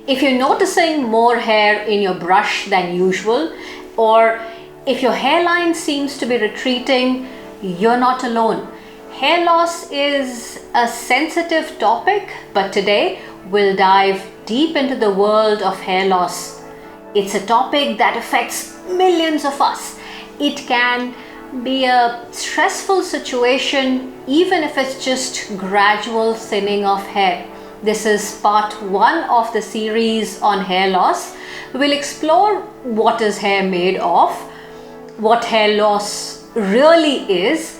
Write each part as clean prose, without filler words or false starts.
If you're noticing more hair in your brush than usual, or if your hairline seems to be retreating, you're not alone. Hair loss is a sensitive topic, but today we'll dive deep into the world of hair loss. It's a topic that affects millions of us. It can be a stressful situation, even if it's just gradual thinning of hair. This is part 1 of the series on hair loss. We'll explore what is hair made of, what hair loss really is,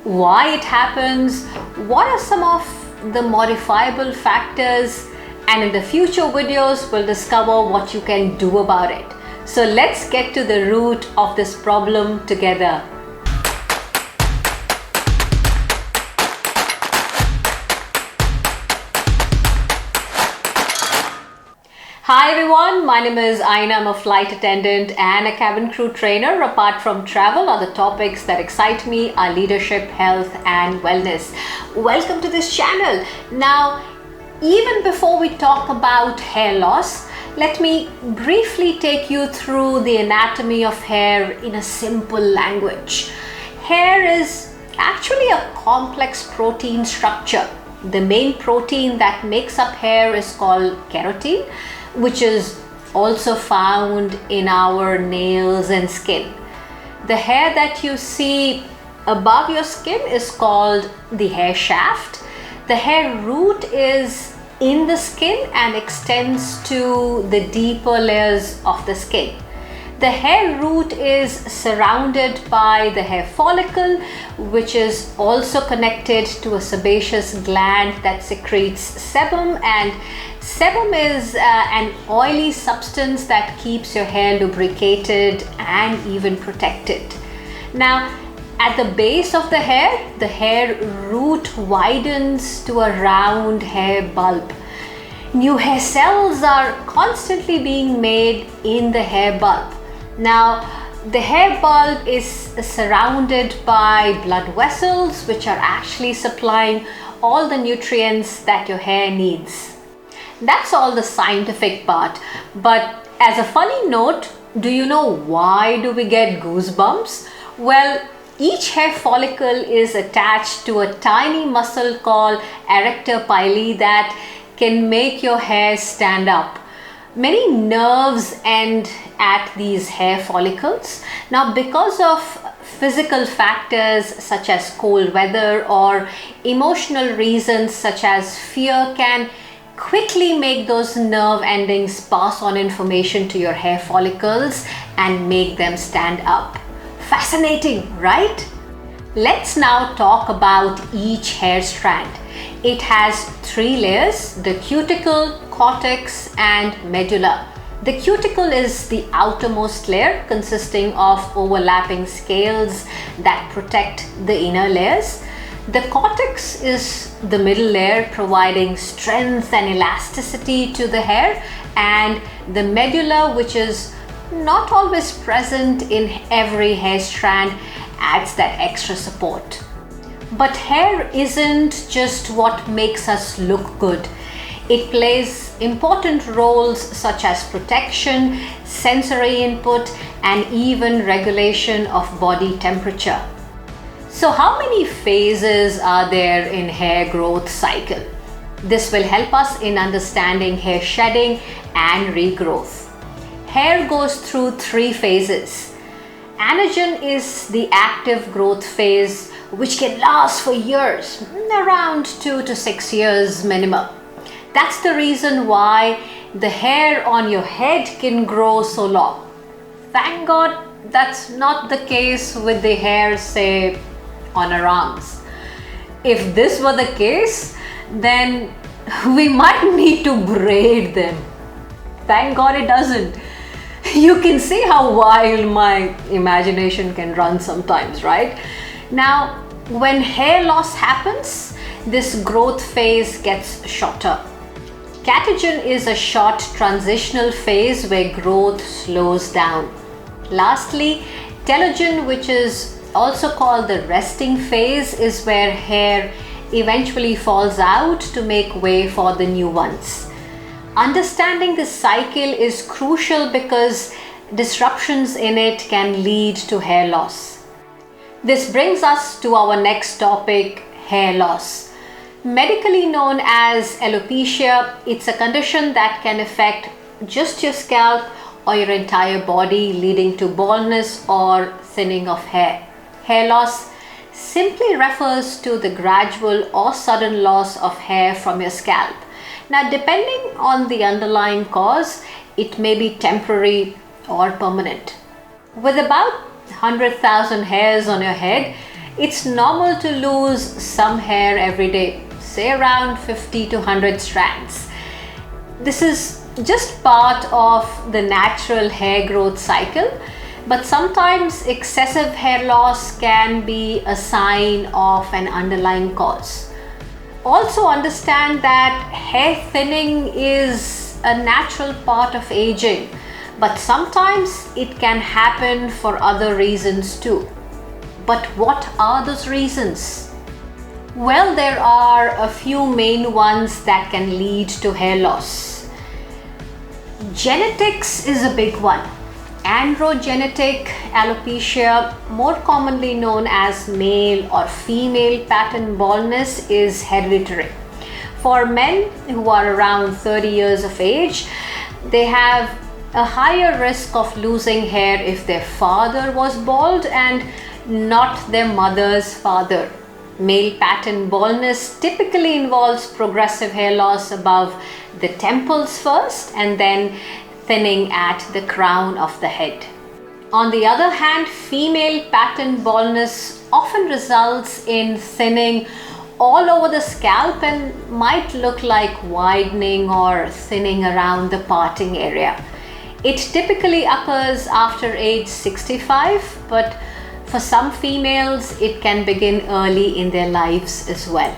why it happens, what are some of the modifiable factors, and in the future videos we'll discover what you can do about it. So let's get to the root of this problem together. Hi everyone, my name is Aiena. I'm a flight attendant and a cabin crew trainer. Apart from travel, other topics that excite me are leadership, health and wellness. Welcome to this channel. Now, even before we talk about hair loss, let me briefly take you through the anatomy of hair in a simple language. Hair is actually a complex protein structure. The main protein that makes up hair is called keratin, which is also found in our nails and skin. The hair that you see above your skin is called the hair shaft. The hair root is in the skin and extends to the deeper layers of the skin. The hair root is surrounded by the hair follicle, which is also connected to a sebaceous gland that secretes sebum, and sebum is an oily substance that keeps your hair lubricated and even protected. Now, at the base of the hair root widens to a round hair bulb. New hair cells are constantly being made in the hair bulb. Now, the hair bulb is surrounded by blood vessels, which are actually supplying all the nutrients that your hair needs. That's all the scientific part. But as a funny note, do you know why do we get goosebumps? Well, each hair follicle is attached to a tiny muscle called arrector pili that can make your hair stand up. Many nerves end at these hair follicles. Now, because of physical factors such as cold weather or emotional reasons such as fear can quickly make those nerve endings pass on information to your hair follicles and make them stand up. Fascinating, right? Let's now talk about each hair strand. It has 3 layers: the cuticle, cortex and medulla. The cuticle is the outermost layer consisting of overlapping scales that protect the inner layers. The cortex is the middle layer, providing strength and elasticity to the hair, and the medulla, which is not always present in every hair strand, adds that extra support. But hair isn't just what makes us look good. It plays important roles such as protection, sensory input, and even regulation of body temperature. So how many phases are there in hair growth cycle? This will help us in understanding hair shedding and regrowth. Hair goes through 3 phases. Anagen is the active growth phase, which can last for years, around 2 to 6 years minimum. That's the reason why the hair on your head can grow so long. Thank God that's not the case with the hair, say, on our arms. If this were the case, then we might need to braid them. Thank God it doesn't. You can see how wild my imagination can run sometimes, right? Now, when hair loss happens, this growth phase gets shorter. Catagen is a short transitional phase where growth slows down. Lastly, telogen, which is also called the resting phase, is where hair eventually falls out to make way for the new ones. Understanding this cycle is crucial because disruptions in it can lead to hair loss. This brings us to our next topic, hair loss. Medically known as alopecia, it's a condition that can affect just your scalp or your entire body, leading to baldness or thinning of hair. Hair loss simply refers to the gradual or sudden loss of hair from your scalp. Now, depending on the underlying cause, it may be temporary or permanent. With about 100,000 hairs on your head, it's normal to lose some hair every day, say around 50 to 100 strands. This is just part of the natural hair growth cycle, but sometimes excessive hair loss can be a sign of an underlying cause. Also understand that hair thinning is a natural part of aging, but sometimes it can happen for other reasons too. But what are those reasons? Well, there are a few main ones that can lead to hair loss. Genetics is a big one. Androgenetic alopecia, more commonly known as male or female pattern baldness, is hereditary. For men who are around 30 years of age, they have a higher risk of losing hair if their father was bald and not their mother's father. Male pattern baldness typically involves progressive hair loss above the temples first and then thinning at the crown of the head. On the other hand, female pattern baldness often results in thinning all over the scalp and might look like widening or thinning around the parting area. It typically occurs after age 65, but for some females, it can begin early in their lives as well.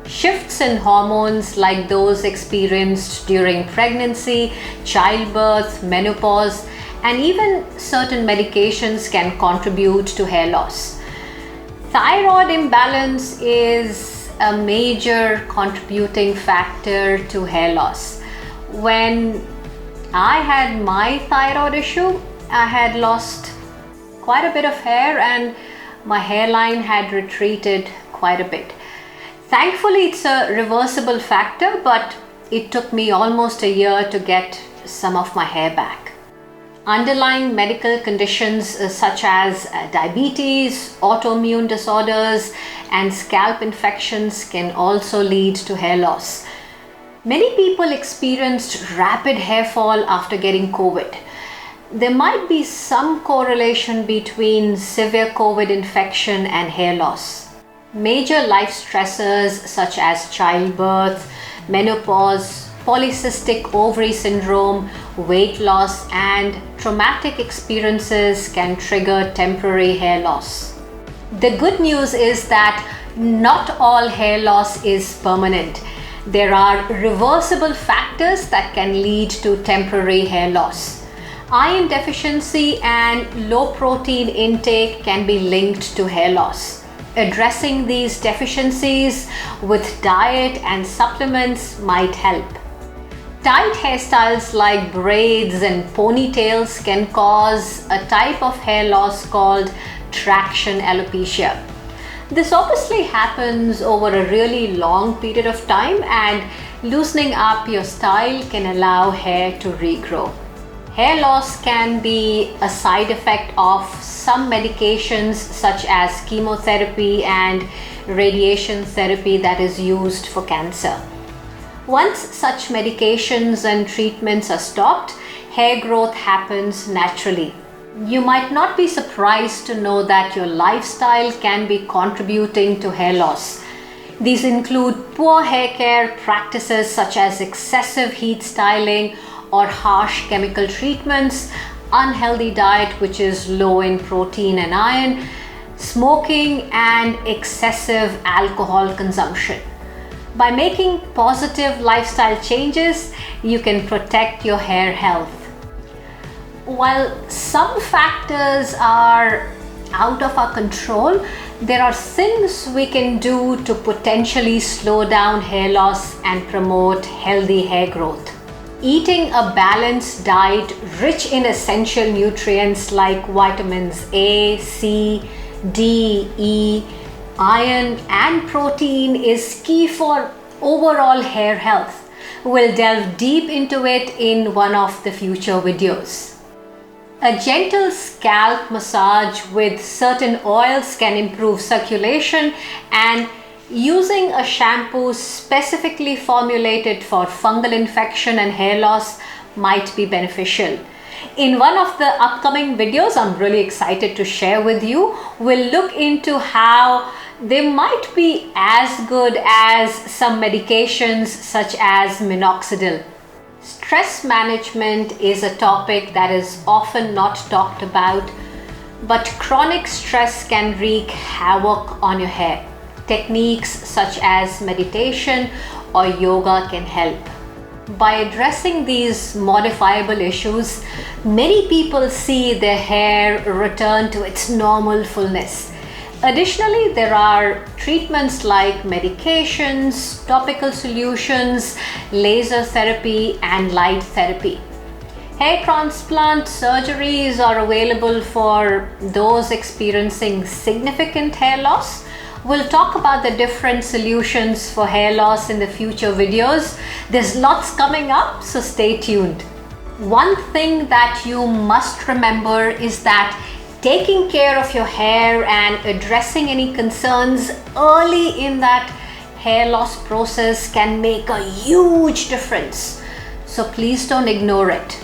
Shifts in hormones like those experienced during pregnancy, childbirth, menopause, and even certain medications can contribute to hair loss. Thyroid imbalance is a major contributing factor to hair loss. When I had my thyroid issue, I had lost quite a bit of hair and my hairline had retreated quite a bit. Thankfully, it's a reversible factor, but it took me almost a year to get some of my hair back. Underlying medical conditions such as diabetes, autoimmune disorders, and scalp infections can also lead to hair loss. Many people experienced rapid hair fall after getting COVID. There might be some correlation between severe COVID infection and hair loss. Major life stressors such as childbirth, menopause, polycystic ovary syndrome, weight loss, and traumatic experiences can trigger temporary hair loss. The good news is that not all hair loss is permanent. There are reversible factors that can lead to temporary hair loss. Iron deficiency and low protein intake can be linked to hair loss. Addressing these deficiencies with diet and supplements might help. Tight hairstyles like braids and ponytails can cause a type of hair loss called traction alopecia. This obviously happens over a really long period of time, and loosening up your style can allow hair to regrow. Hair loss can be a side effect of some medications such as chemotherapy and radiation therapy that is used for cancer. Once such medications and treatments are stopped, hair growth happens naturally. You might not be surprised to know that your lifestyle can be contributing to hair loss. These include poor hair care practices such as excessive heat styling or harsh chemical treatments, unhealthy diet which is low in protein and iron, smoking, and excessive alcohol consumption. By making positive lifestyle changes, you can protect your hair health. While some factors are out of our control, there are things we can do to potentially slow down hair loss and promote healthy hair growth. Eating a balanced diet rich in essential nutrients like vitamins A, C, D, E, iron and protein is key for overall hair health. We'll delve deep into it in one of the future videos. A gentle scalp massage with certain oils can improve circulation, and using a shampoo specifically formulated for fungal infection and hair loss might be beneficial. In one of the upcoming videos I'm really excited to share with you, we'll look into how they might be as good as some medications such as minoxidil. Stress management is a topic that is often not talked about, but chronic stress can wreak havoc on your hair. Techniques such as meditation or yoga can help. By addressing these modifiable issues, many people see their hair return to its normal fullness. Additionally, there are treatments like medications, topical solutions, laser therapy, and light therapy. Hair transplant surgeries are available for those experiencing significant hair loss. We'll talk about the different solutions for hair loss in the future videos. There's lots coming up, so stay tuned. One thing that you must remember is that taking care of your hair and addressing any concerns early in that hair loss process can make a huge difference. So please don't ignore it.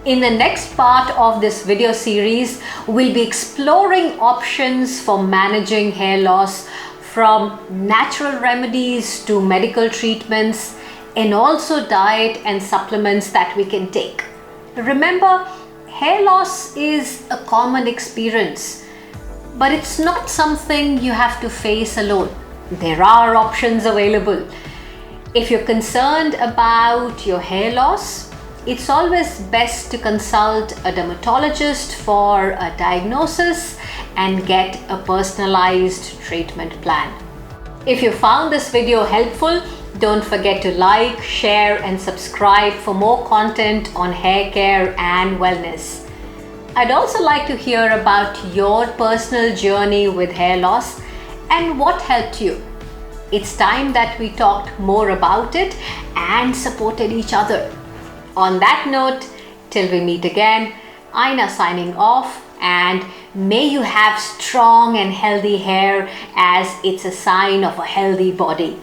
In the next part of this video series, we'll be exploring options for managing hair loss, from natural remedies to medical treatments, and also diet and supplements that we can take. Remember, hair loss is a common experience, but it's not something you have to face alone. There are options available. If you're concerned about your hair loss, it's always best to consult a dermatologist for a diagnosis and get a personalized treatment plan. If you found this video helpful, don't forget to like, share, and subscribe for more content on hair care and wellness. I'd also like to hear about your personal journey with hair loss and what helped you. It's time that we talked more about it and supported each other. On that note, till we meet again, Aina signing off, and may you have strong and healthy hair, as it's a sign of a healthy body.